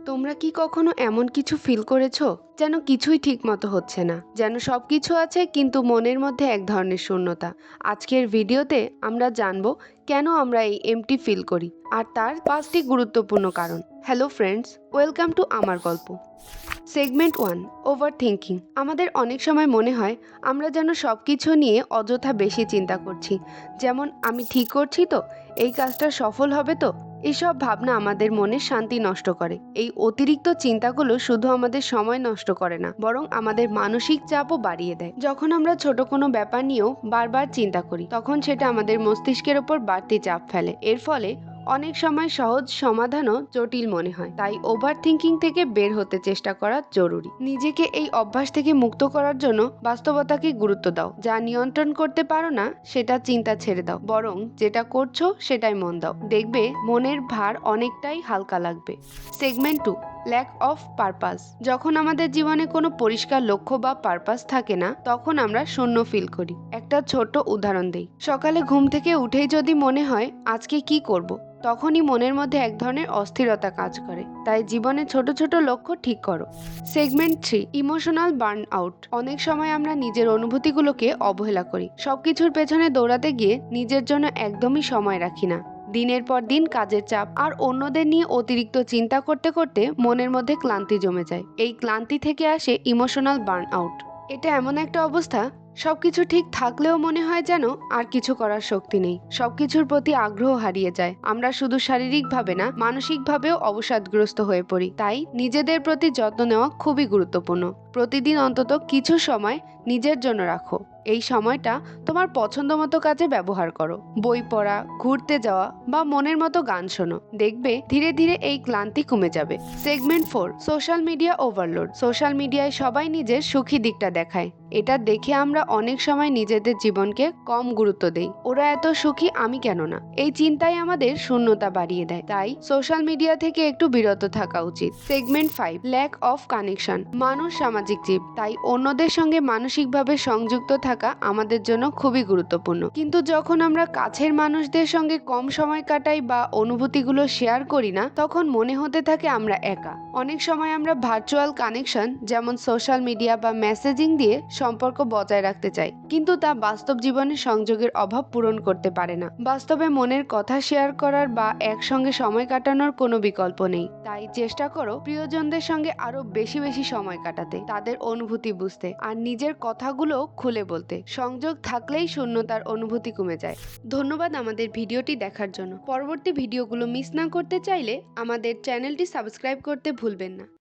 তোমরা কি কখনো এমন কিছু ফিল করেছো যেন কিছুই ঠিক মতো হচ্ছে না, যেন সবকিছু আছে কিন্তু মনের মধ্যে এক ধরনের শূন্যতা? আজকের ভিডিওতে আমরা জানবো কেন আমরা এই এমটি ফিল করি আর তার 5টি গুরুত্বপূর্ণ কারণ। হ্যালো ফ্রেন্ডস, ওয়েলকাম টু আমার গল্প। Segment 1, over thinking. আমাদের অনেক সময় মনে হয় আমরা যেন সব কিছু নিয়ে অযথা বেশি চিন্তা করছি। যেমন, আমি ঠিক করছি তো, এই কাজটা সফল হবে তো। এসব ভাবনা আমাদের মনের শান্তি নষ্ট করে। এই অতিরিক্ত চিন্তাগুলো শুধু আমাদের সময় নষ্ট করে না, বরং আমাদের মানসিক চাপও বাড়িয়ে দেয়। যখন আমরা ছোট কোনো ব্যাপার নিয়েও বারবার চিন্তা করি, তখন সেটা আমাদের মস্তিষ্কের ওপর বাড়তি চাপ ফেলে। এর ফলে অনেক সময় সহজ সমাধানও জটিল মনে হয়। তাই ওভার থিঙ্কিং থেকে বের হতে চেষ্টা করা জরুরি। নিজেকে এই অভ্যাস থেকে মুক্ত করার জন্য বাস্তবতাকে গুরুত্ব দাও। যা নিয়ন্ত্রণ করতে পারো না সেটা চিন্তা ছেড়ে দাও, বরং যেটা করছো সেটাই মন দাও। দেখবে মনের ভার অনেকটাই হালকা লাগবে। Segment 2, lack of purpose. যখন আমাদের জীবনে কোনো পরিষ্কার লক্ষ্য বা পারপাস থাকে না, তখন আমরা শূন্য ফিল করি। একটা ছোট্ট উদাহরণ দেই। সকালে ঘুম থেকে উঠেই যদি মনে হয় আজকে কি করব, তখনই মনের মধ্যে এক ধরনের অস্থিরতা কাজ করে। তাই জীবনে ছোট ছোট লক্ষ্য ঠিক করো। Segment 3, emotional burn out. অনেক সময় আমরা নিজের অনুভূতিগুলোকে অবহেলা করি। সবকিছুর পেছনে দৌড়াতে গিয়ে নিজের জন্য একদমই সময় রাখি না। দিনের পর দিন কাজের চাপ আর অন্যদের নিয়ে অতিরিক্ত চিন্তা করতে করতে মনের মধ্যে ক্লান্তি জমে যায়। এই ক্লান্তি থেকে আসে ইমোশনাল বার্ন আউট। এটা এমন একটা অবস্থা, সবকিছু ঠিক থাকলেও মনে হয় যেন আর কিছু করার শক্তি নেই। সবকিছুর প্রতি আগ্রহ হারিয়ে যায়। আমরা শুধু শারীরিকভাবে না, মানসিকভাবেও অবসাদগ্রস্ত হয়ে পড়ি। তাই নিজেদের প্রতি যত্ন নেওয়া খুবই গুরুত্বপূর্ণ। প্রতিদিন অন্তত কিছু সময় নিজের জন্য রাখো। এই সময়টা তোমার পছন্দ মতো কাজে ব্যবহার করো। বই পড়া, ঘুরতে যাওয়া বা মনের মতো গান শোনো। দেখবে ধীরে ধীরে এই ক্লান্তি কমে যাবে। Segment 4, social media overload. Social মিডিয়ায় সবাই নিজের সুখী দিকটা দেখায়। এটা দেখে আমরা অনেক সময় নিজেদের জীবনকে কম গুরুত্ব দেই। ওরা এত সুখী, আমি কেন না? এই চিন্তাই আমাদের শূন্যতা বাড়িয়ে দেয়। তাই সোশ্যাল মিডিয়া থেকে একটু বিরত থাকা উচিত। Segment 5, lack of connection. মানুষ সামাজিক জীব, তাই অন্যদের সঙ্গে মানসিকভাবে সংযুক্ত থাকা আমাদের জন্য খুবই গুরুত্বপূর্ণ। কিন্তু যখন আমরা কাছের মানুষদের সঙ্গে কম সময় কাটাই বা অনুভূতিগুলো শেয়ার করি না, তখন মনে হতে থাকে আমরা একা। অনেক সময় আমরা ভার্চুয়াল কানেকশন, যেমন সোশ্যাল মিডিয়া বা মেসেজিং দিয়ে সম্পর্ক বজায় রাখতে চাই, কিন্তু তা বাস্তব জীবনে সংযোগের অভাব পূরণ করতে পারে না। বাস্তবে মনের কথা শেয়ার করার বা একসঙ্গে সময় কাটানোর কোনো বিকল্প নেই। তাই চেষ্টা করো প্রিয়জনদের সঙ্গে আরো বেশি বেশি সময় কাটাতে, তাদের অনুভূতি বুঝতে আর নিজের কথাগুলো খুলে বলতে। সংযোগ থাকলেই শূন্যতার অনুভূতি কমে যায়। ধন্যবাদ আমাদের ভিডিওটি দেখার জন্য। পরবর্তী ভিডিওগুলো মিস না করতে চাইলে আমাদের চ্যানেলটি সাবস্ক্রাইব করতে ভুলবেন না।